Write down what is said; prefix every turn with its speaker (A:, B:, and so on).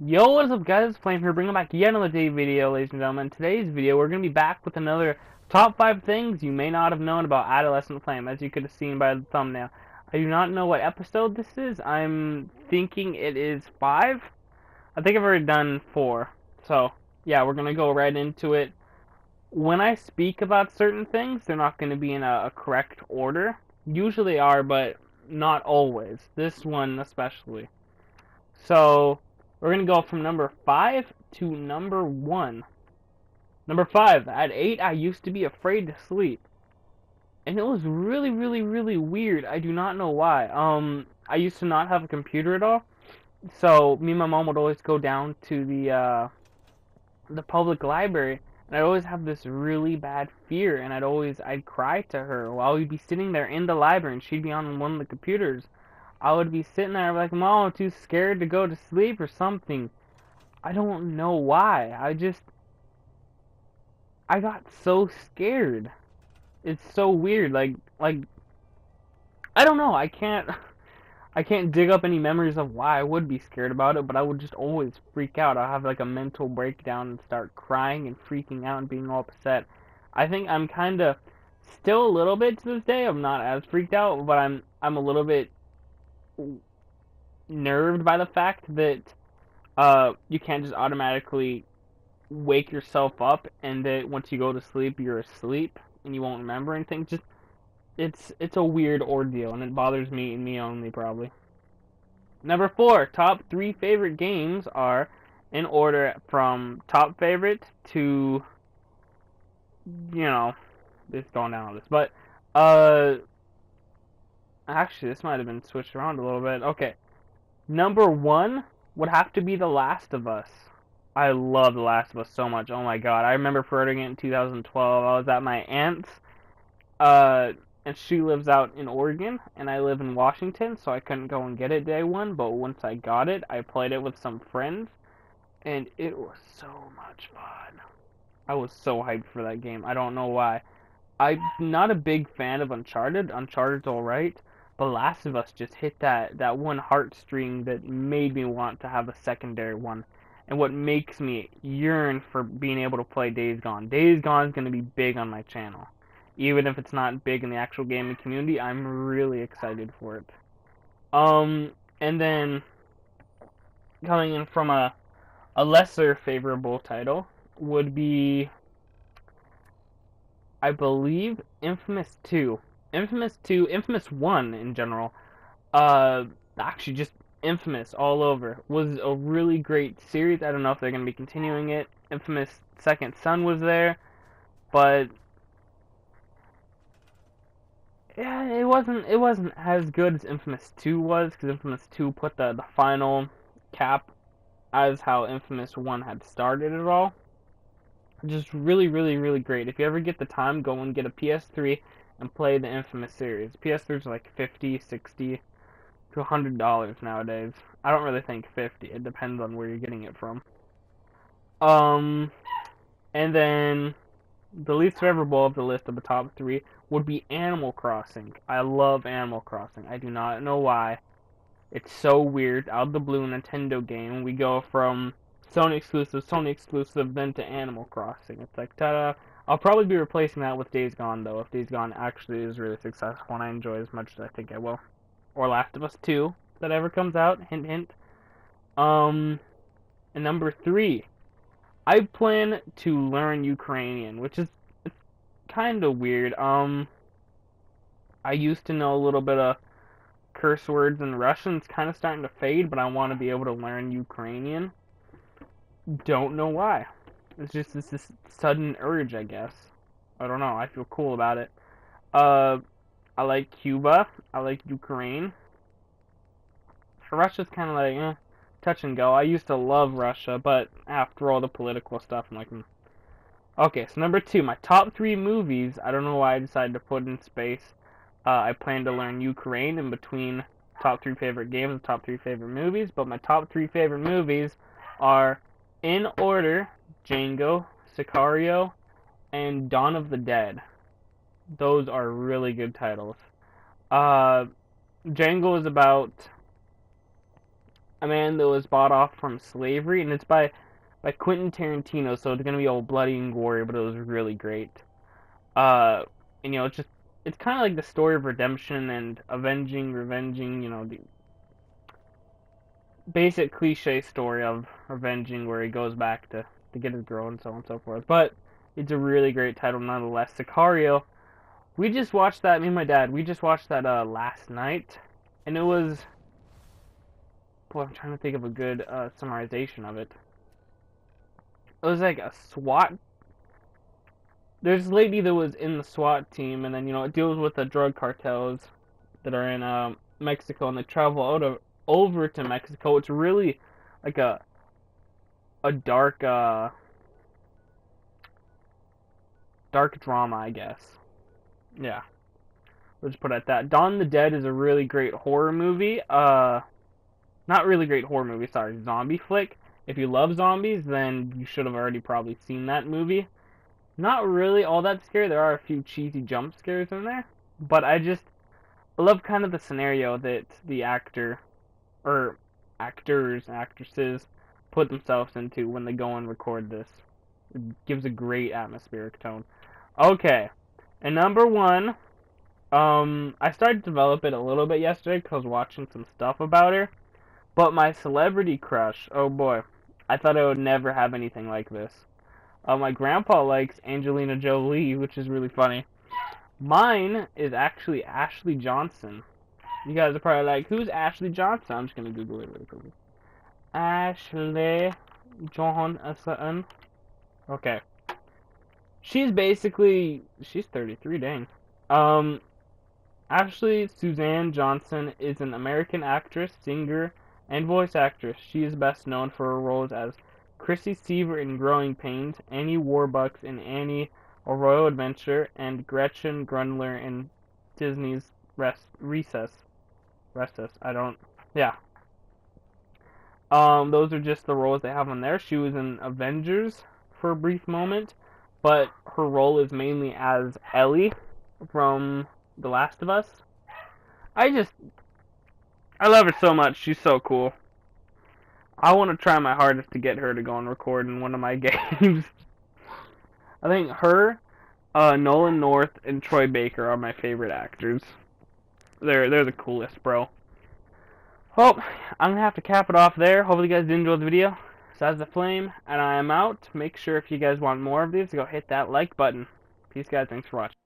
A: Yo, what is up guys, Flame here, bringing back yet another day video, ladies and gentlemen. In today's video, we're going to be back with another top 5 things you may not have known about Adolescent Flame, as you could have seen by the thumbnail. I do not know what episode this is. I'm thinking it is 5. I think I've already done 4. So, yeah, we're going to go right into it. When I speak about certain things, they're not going to be in a correct order. Usually they are, but not always. This one especially. So, we're going to go from number 5 to number 1. Number 5, at 8, I used to be afraid to sleep. And it was really, really, really weird. I do not know why. I used to not have a computer at all. So, me and my mom would always go down to the public library. And I'd always have this really bad fear. And I'd cry to her while we'd be sitting there in the library and she'd be on one of the computers. I would be sitting there like, Mom, I'm too scared to go to sleep or something. I don't know why. I got so scared. It's so weird. Like I don't know. I can't dig up any memories of why I would be scared about it, but I would just always freak out. I'll have like a mental breakdown and start crying and freaking out and being all upset. I think I'm kind of still a little bit to this day. I'm not as freaked out, but I'm a little bit nerved by the fact that you can't just automatically wake yourself up and that once you go to sleep you're asleep and you won't remember anything. Just it's a weird ordeal and it bothers me and me only probably. Number 4, top 3 favorite games are in order from top favorite to you know, it's going down on this. But actually this might have been switched around a little bit. Okay. Number 1 would have to be The Last of Us. I love The Last of Us so much. Oh my god. I remember starting it in 2012. I was at my aunt's, uh, and she lives out in Oregon, and I live in Washington, so I couldn't go and get it day one, but once I got it, I played it with some friends, and it was so much fun. I was so hyped for that game. I don't know why. I'm not a big fan of Uncharted. Uncharted's alright, but Last of Us just hit that one heartstring that made me want to have a secondary one. And what makes me yearn for being able to play Days Gone. Days Gone is going to be big on my channel. Even if it's not big in the actual gaming community, I'm really excited for it. Um, and then coming in from a lesser favorable title would be, I believe, Infamous 2. Infamous 2, Infamous 1 in general, uh, actually just Infamous all over, was a really great series. I don't know if they're going to be continuing it. Infamous Second Son was there, but yeah, it wasn't as good as Infamous 2 was, because Infamous 2 put the final cap as how Infamous 1 had started it all. Just really, really, really great. If you ever get the time, go and get a PS3 and play the Infamous series. PS3's like 50, 60 to $100 nowadays. I don't really think 50. It depends on where you're getting it from. Um, and then the least favorable of the list of the top 3 would be Animal Crossing. I love Animal Crossing. I do not know why. It's so weird. Out of the blue Nintendo game, we go from Sony exclusive, then to Animal Crossing. It's like, ta-da. I'll probably be replacing that with Days Gone, though, if Days Gone actually is really successful and I enjoy as much as I think I will. Or Last of Us 2, if that ever comes out. Hint, hint. Um, and number 3, I plan to learn Ukrainian, which is kind of weird. I used to know a little bit of curse words in Russian. It's kind of starting to fade, but I want to be able to learn Ukrainian. Don't know why. It's just this sudden urge, I guess. I don't know. I feel cool about it. Uh, I like Cuba. I like Ukraine. Russia's kind of like, touch and go. I used to love Russia, but after all the political stuff, I'm like, Okay, so number 2, my top 3 movies. I don't know why I decided to put in space. I plan to learn Ukraine in between top 3 favorite games and top 3 favorite movies, but my top 3 favorite movies are, in order, Django, Sicario, and Dawn of the Dead. Those are really good titles. Uh, Django is about a man that was bought off from slavery, and it's by Quentin Tarantino, so it's gonna be all bloody and gory, but it was really great. Uh, and it's kind of like the story of redemption and revenging, the basic cliche story of revenging, where he goes back to get his girl and so on and so forth. But it's a really great title nonetheless. Sicario. We just watched that. Me and my dad. We just watched that last night, and it was. Boy, I'm trying to think of a good summarization of it. It was like a SWAT. There's a lady that was in the SWAT team, and then it deals with the drug cartels that are in Mexico, and they travel over to Mexico. It's really like a dark drama, I guess. Yeah, let's put it at that. Dawn of the Dead is a really great horror movie. Not really great horror movie. Sorry, zombie flick. If you love zombies, then you should have already probably seen that movie. Not really all that scary. There are a few cheesy jump scares in there, but I love kind of the scenario that the actor or actors and actresses put themselves into when they go and record this. It gives a great atmospheric tone. Okay, and number one, I started to develop it a little bit yesterday because I was watching some stuff about her. But my celebrity crush, oh boy, I thought I would never have anything like this. My grandpa likes Angelina Jolie, which is really funny. Mine is actually Ashley Johnson. You guys are probably like, who's Ashley Johnson? I'm just going to Google it really quickly. Ashley Johnson. Okay. She's 33, dang. Ashley Suzanne Johnson is an American actress, singer, and voice actress. She is best known for her roles as Chrissy Seaver in Growing Pains, Annie Warbucks in Annie, A Royal Adventure, and Gretchen Grundler in Disney's Recess. Yeah. Those are just the roles they have on there. She was in Avengers for a brief moment, but her role is mainly as Ellie from The Last of Us. I love her so much. She's so cool. I want to try my hardest to get her to go and record in one of my games. I think her, Nolan North, and Troy Baker are my favorite actors. They're the coolest, bro. Well, I'm gonna have to cap it off there. Hopefully you guys did enjoy the video. Adolescent Flame, and I am out. Make sure if you guys want more of these, go hit that like button. Peace, guys. Thanks for watching.